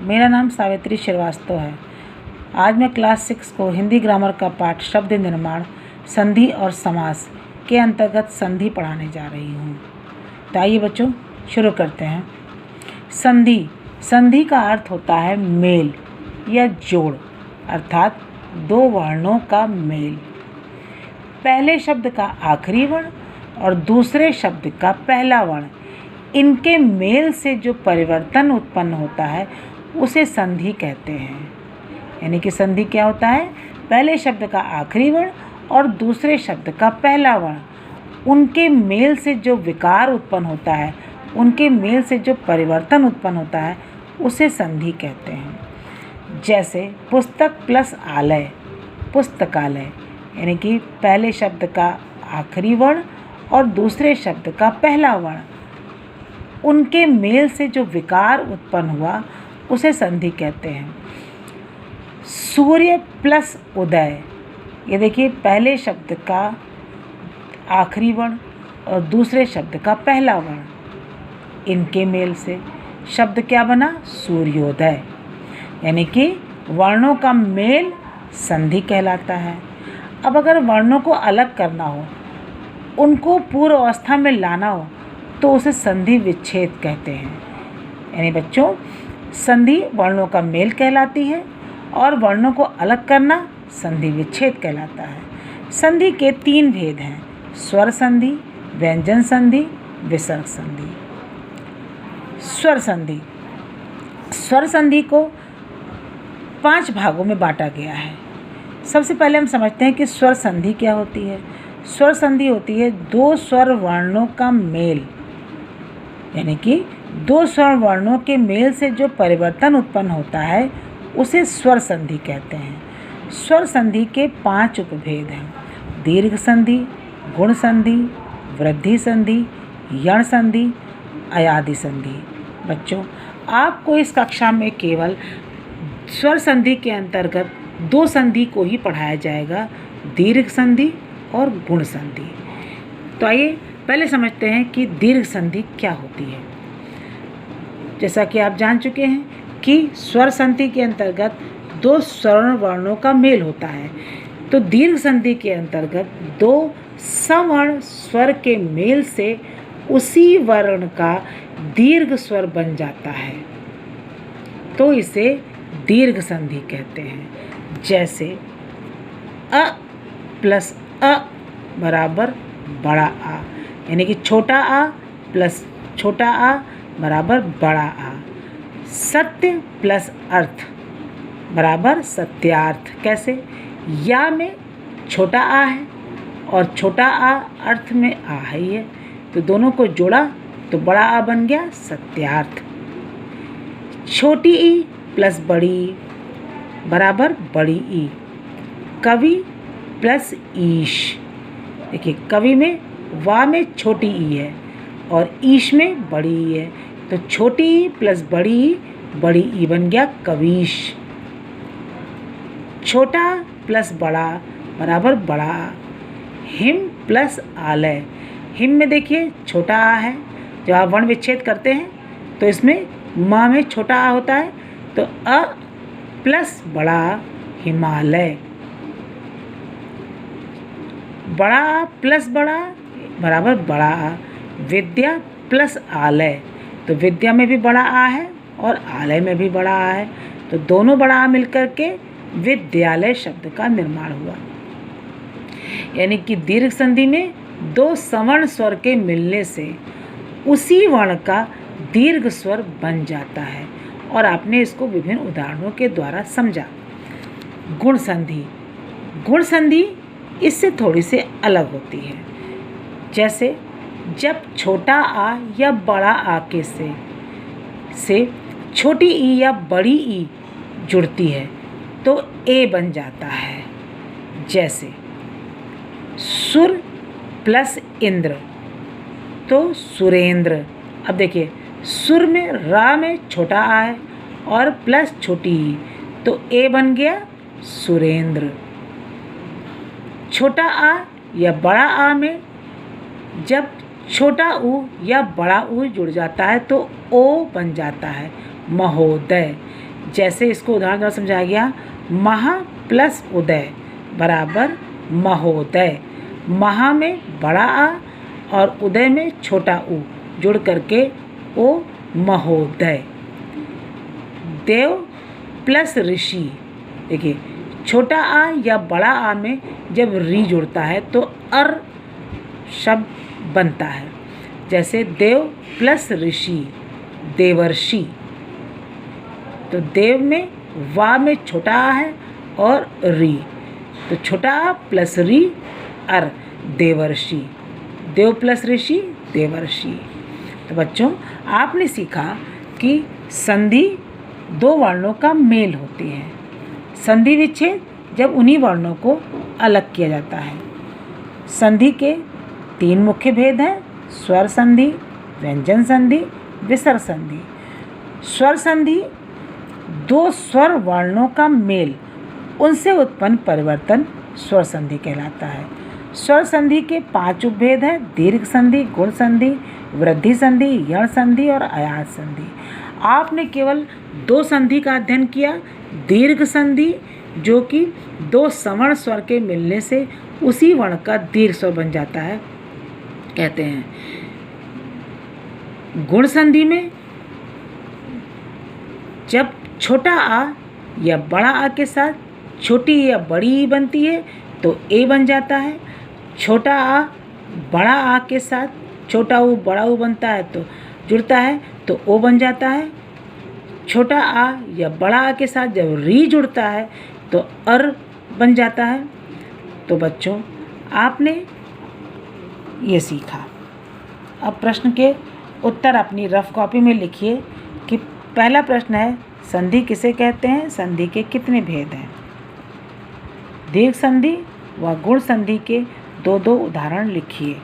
मेरा नाम सावित्री श्रीवास्तव है। आज मैं क्लास 6 को हिंदी ग्रामर का पाठ शब्द निर्माण, संधि और समास के अंतर्गत संधि पढ़ाने जा रही हूँ। तो आइए बच्चों शुरू करते हैं। संधि। संधि का अर्थ होता है मेल या जोड़, अर्थात दो वर्णों का मेल। पहले शब्द का आखिरी वर्ण और दूसरे शब्द का पहला वर्ण, इनके मेल से जो परिवर्तन उत्पन्न होता है उसे संधि कहते हैं। यानी कि संधि क्या होता है? पहले शब्द का आखिरी वर्ण और दूसरे शब्द का पहला वर्ण, उनके मेल से जो विकार उत्पन्न होता है, उनके मेल से जो परिवर्तन उत्पन्न होता है उसे संधि कहते हैं। जैसे पुस्तक प्लस आलय, पुस्तकालय, यानी कि पहले शब्द का आखिरी वर्ण और दूसरे शब्द का पहला वर्ण, उनके मेल से जो विकार उत्पन्न हुआ उसे संधि कहते हैं। सूर्य प्लस उदय, ये देखिए पहले शब्द का आखिरी वर्ण और दूसरे शब्द का पहला वर्ण, इनके मेल से शब्द क्या बना? सूर्योदय। यानी कि वर्णों का मेल संधि कहलाता है। अब अगर वर्णों को अलग करना हो, उनको पूर्व अवस्था में लाना हो, तो उसे संधि विच्छेद कहते हैं। यानी बच्चों, संधि वर्णों का मेल कहलाती है और वर्णों को अलग करना संधि विच्छेद कहलाता है। संधि के 3 भेद हैं: स्वर संधि, व्यंजन संधि, विसर्ग संधि। स्वर संधि। स्वर संधि को 5 भागों में बांटा गया है। सबसे पहले हम समझते हैं कि स्वर संधि क्या होती है। स्वर संधि होती है दो स्वर वर्णों का मेल, यानी कि दो स्वर वर्णों के मेल से जो परिवर्तन उत्पन्न होता है उसे स्वर संधि कहते हैं। स्वर संधि के 5 उपभेद हैं: दीर्घ संधि, गुण संधि, वृद्धि संधि, यण संधि, अयादि संधि। बच्चों, आपको इस कक्षा में केवल स्वर संधि के अंतर्गत 2 संधि को ही पढ़ाया जाएगा, दीर्घ संधि और गुण संधि। तो आइए पहले समझते हैं कि दीर्घ संधि क्या होती है। जैसा कि आप जान चुके हैं कि स्वर संधि के अंतर्गत 2 स्वर्ण वर्णों का मेल होता है, तो दीर्घ संधि के अंतर्गत 2 सवर्ण स्वर के मेल से उसी वर्ण का दीर्घ स्वर बन जाता है, तो इसे दीर्घ संधि कहते हैं। जैसे अ प्लस अ बराबर बड़ा आ, यानी कि छोटा आ प्लस छोटा आ बराबर बड़ा आ। सत्य प्लस अर्थ बराबर सत्यार्थ। कैसे? या में छोटा आ है और छोटा आ अर्थ में आ ही है, तो दोनों को जोड़ा तो बड़ा आ बन गया सत्यार्थ। छोटी ई प्लस बड़ी ई बराबर बड़ी ई। कवि प्लस ईश, देखिए कवि में वा में छोटी ई है और ईश में बड़ी ई है, तो छोटी ई प्लस बड़ी ई बन गया कवीश। छोटा प्लस बड़ा बराबर बड़ा। हिम प्लस आलय, हिम में देखिए छोटा आ है, जब आप वर्ण विच्छेद करते हैं तो इसमें माँ में छोटा आ होता है, तो अ प्लस बड़ा हिमालय। बड़ा आ प्लस बड़ा बराबर बड़ा आ। विद्या प्लस आलय, तो विद्या में भी बड़ा आ है और आलय में भी बड़ा आ है, तो दोनों बड़ा आ मिलकर के विद्यालय शब्द का निर्माण हुआ। यानी कि दीर्घ संधि में 2 सवर्ण स्वर के मिलने से उसी वर्ण का दीर्घ स्वर बन जाता है, और आपने इसको विभिन्न उदाहरणों के द्वारा समझा। गुण संधि। गुण संधि इससे थोड़ी से अलग होती है। जैसे जब छोटा आ या बड़ा आ के से छोटी ई या बड़ी ई जुड़ती है तो ए बन जाता है। जैसे सुर प्लस इंद्र, तो सुरेंद्र। अब देखिए सुर में रा में छोटा आ है और प्लस छोटी ई, तो ए बन गया सुरेंद्र। छोटा आ या बड़ा आ में जब छोटा ऊ या बड़ा ऊ जुड़ जाता है तो ओ बन जाता है महोदय। जैसे इसको उदाहरण द्वारा समझाया गया, महा प्लस उदय बराबर महोदय। महा में बड़ा आ और उदय में छोटा उ जुड़ करके ओ महोदय। देव प्लस ऋषि, देखिए छोटा आ या बड़ा आ में जब री जुड़ता है तो अर शब्द बनता है। जैसे देव प्लस ऋषि देवर्षि। तो देव में वा में छोटा आ है और री, तो छोटा आ प्लस री अर देवर्षि। देव प्लस ऋषि देवर्षि। तो बच्चों आपने सीखा कि संधि दो वर्णों का मेल होती है। संधि विच्छेद जब उन्हीं वर्णों को अलग किया जाता है। संधि के तीन मुख्य भेद हैं, स्वर संधि, व्यंजन संधि, विसर्ग संधि। स्वर संधि दो स्वर वर्णों का मेल, उनसे उत्पन्न परिवर्तन स्वर संधि कहलाता है। स्वर संधि के 5 उपभेद हैं, दीर्घ संधि, गुण संधि, वृद्धि संधि, यण संधि और आयात संधि। आपने केवल 2 संधि का अध्ययन किया, दीर्घ संधि जो कि 2 सवर्ण स्वर के मिलने से उसी वर्ण का दीर्घ स्वर बन जाता है कहते हैं। गुण संधि में जब छोटा आ या बड़ा आ के साथ छोटी या बड़ी ई बनती है तो ए बन जाता है। छोटा आ बड़ा आ के साथ छोटा ऊ बड़ा ऊ बनता है तो जुड़ता है तो ओ बन जाता है। छोटा आ या बड़ा आ के साथ जब री जुड़ता है तो अर बन जाता है। तो बच्चों आपने ये सीखा। अब प्रश्न के उत्तर अपनी रफ कॉपी में लिखिए कि पहला प्रश्न है, संधि किसे कहते हैं, संधि के कितने भेद हैं। दीर्घ संधि व गुण संधि के 2-2 उदाहरण लिखिए।